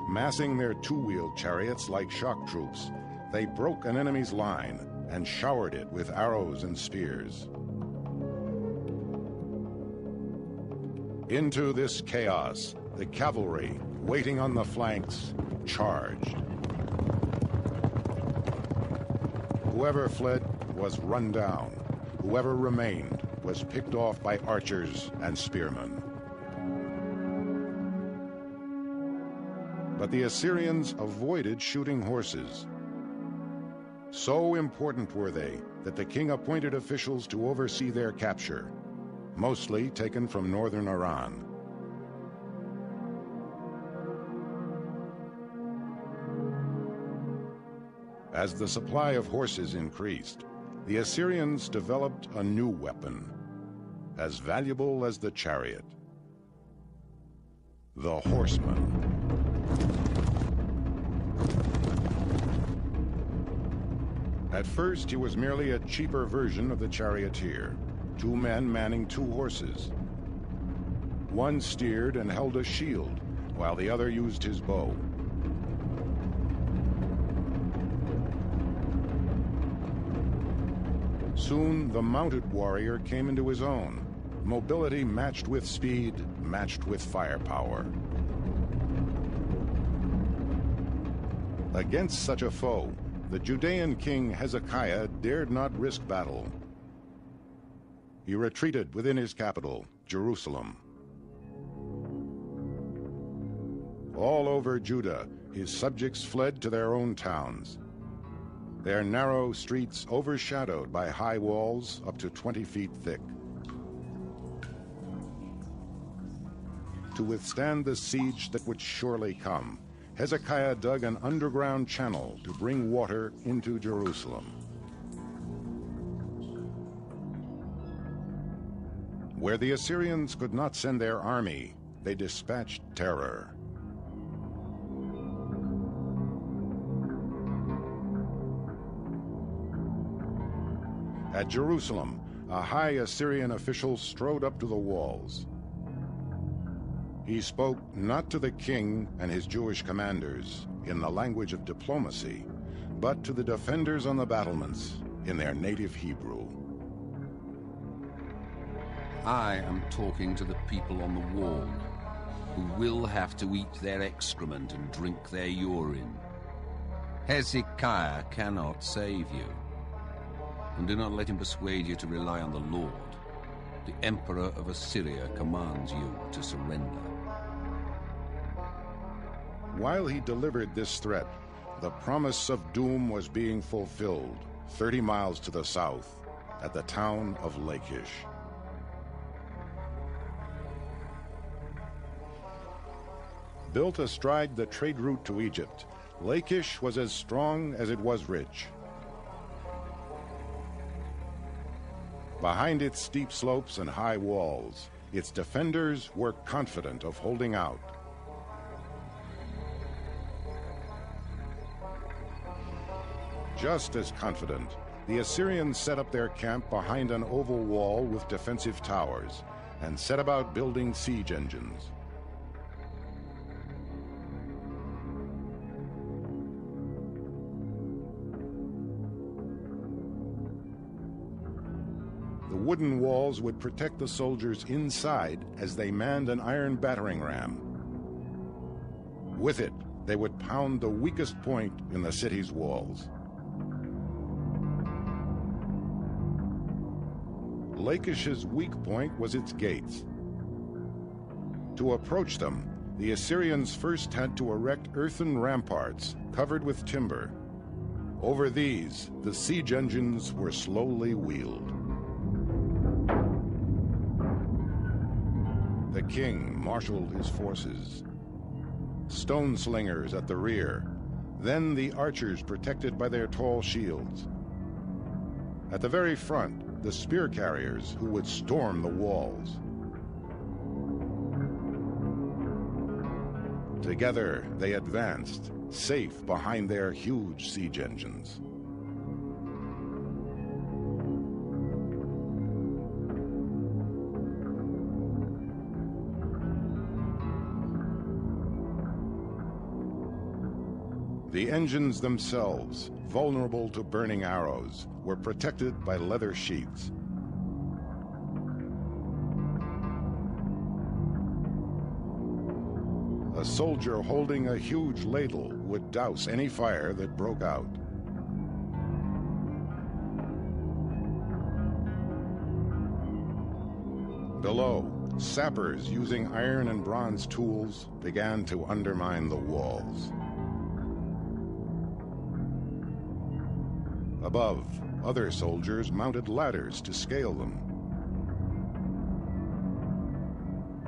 Massing their two-wheeled chariots like shock troops, they broke an enemy's line and showered it with arrows and spears. Into this chaos, the cavalry, waiting on the flanks, charged. Whoever fled was run down. Whoever remained was picked off by archers and spearmen. But the Assyrians avoided shooting horses. So important were they that the king appointed officials to oversee their capture, mostly taken from northern Iran. As the supply of horses increased, the Assyrians developed a new weapon, as valuable as the chariot: the horseman. At first, he was merely a cheaper version of the charioteer, two men manning two horses. One steered and held a shield, while the other used his bow. Soon, the mounted warrior came into his own. Mobility matched with speed, matched with firepower. Against such a foe, the Judean king Hezekiah dared not risk battle. He retreated within his capital, Jerusalem. All over Judah, his subjects fled to their own towns. Their narrow streets overshadowed by high walls up to 20 feet thick. To withstand the siege that would surely come, Hezekiah dug an underground channel to bring water into Jerusalem. Where the Assyrians could not send their army, they dispatched terror. At Jerusalem, a high Assyrian official strode up to the walls. He spoke not to the king and his Jewish commanders in the language of diplomacy, but to the defenders on the battlements in their native Hebrew. I am talking to the people on the wall, who will have to eat their excrement and drink their urine. Hezekiah cannot save you. And do not let him persuade you to rely on the Lord. The Emperor of Assyria commands you to surrender. While he delivered this threat, the promise of doom was being fulfilled 30 miles to the south, at the town of Lachish. Built astride the trade route to Egypt, Lachish was as strong as it was rich. Behind its steep slopes and high walls, its defenders were confident of holding out. Just as confident, the Assyrians set up their camp behind an oval wall with defensive towers and set about building siege engines. The wooden walls would protect the soldiers inside as they manned an iron battering ram. With it, they would pound the weakest point in the city's walls. Lachish's weak point was its gates. To approach them, the Assyrians first had to erect earthen ramparts covered with timber. Over these, the siege engines were slowly wheeled. The king marshaled his forces. Stone slingers at the rear, then the archers protected by their tall shields. At the very front, the spear carriers who would storm the walls. Together, they advanced, safe behind their huge siege engines. The engines themselves, vulnerable to burning arrows, were protected by leather sheaths. A soldier holding a huge ladle would douse any fire that broke out. Below, sappers using iron and bronze tools began to undermine the walls. Above, other soldiers mounted ladders to scale them.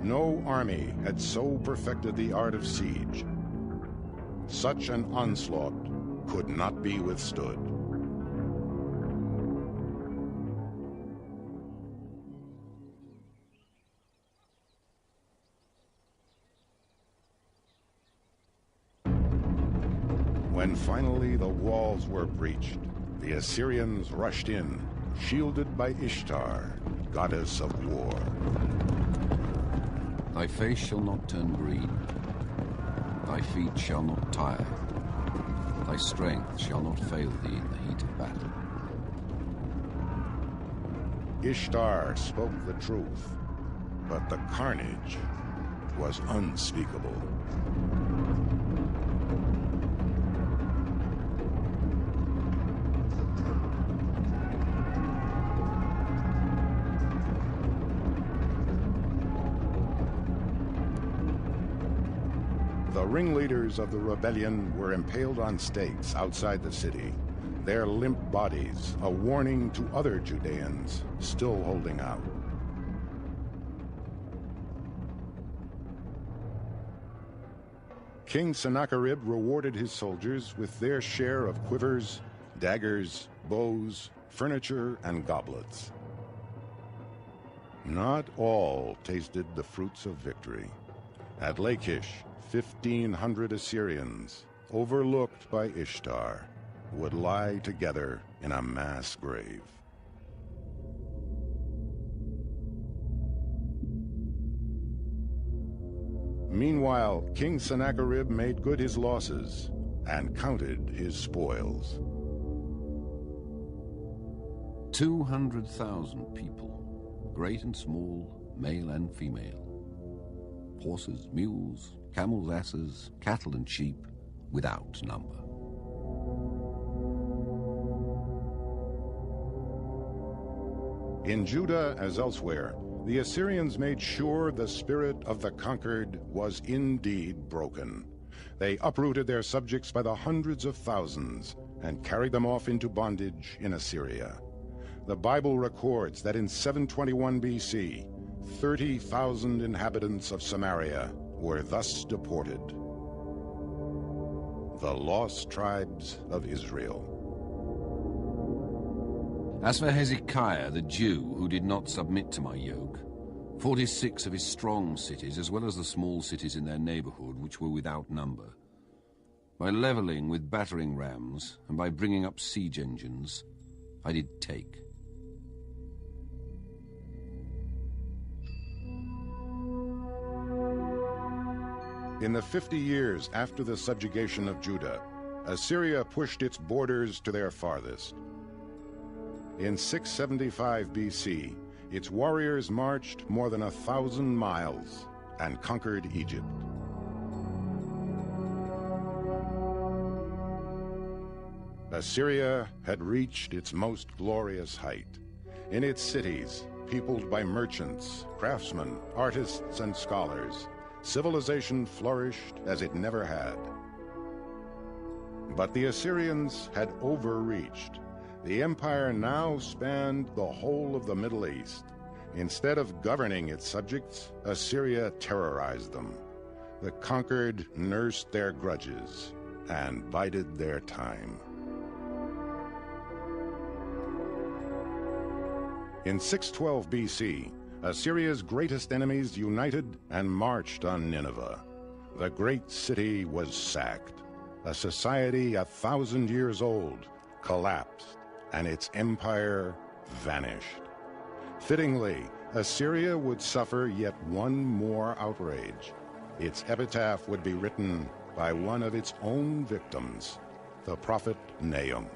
No army had so perfected the art of siege. Such an onslaught could not be withstood. When finally the walls were breached, the Assyrians rushed in, shielded by Ishtar, goddess of war. Thy face shall not turn green, thy feet shall not tire, thy strength shall not fail thee in the heat of battle. Ishtar spoke the truth, but the carnage was unspeakable. The ringleaders of the rebellion were impaled on stakes outside the city, their limp bodies a warning to other Judeans still holding out. King Sennacherib rewarded his soldiers with their share of quivers, daggers, bows, furniture, and goblets. Not all tasted the fruits of victory. At Lachish, 1,500 Assyrians, overlooked by Ishtar, would lie together in a mass grave. Meanwhile, King Sennacherib made good his losses and counted his spoils. 200,000 people, great and small, male and female. Horses, mules, camels, asses, cattle and sheep, without number. In Judah, as elsewhere, the Assyrians made sure the spirit of the conquered was indeed broken. They uprooted their subjects by the hundreds of thousands and carried them off into bondage in Assyria. The Bible records that in 721 BC, 30,000 inhabitants of Samaria were thus deported. The lost tribes of Israel. As for Hezekiah, the Jew, who did not submit to my yoke, 46 of his strong cities, as well as the small cities in their neighborhood, which were without number, by leveling with battering rams and by bringing up siege engines, I did take. In the 50 years after the subjugation of Judah, Assyria pushed its borders to their farthest. In 675 BC, its warriors marched more than 1,000 miles and conquered Egypt. Assyria had reached its most glorious height. In its cities, peopled by merchants, craftsmen, artists, and scholars, civilization flourished as it never had. But the Assyrians had overreached. The empire now spanned the whole of the Middle East. Instead of governing its subjects, Assyria terrorized them. The conquered nursed their grudges and bided their time. In 612 BC, Assyria's greatest enemies united and marched on Nineveh. The great city was sacked. A society 1,000 years old collapsed, and its empire vanished. Fittingly, Assyria would suffer yet one more outrage. Its epitaph would be written by one of its own victims, the prophet Nahum.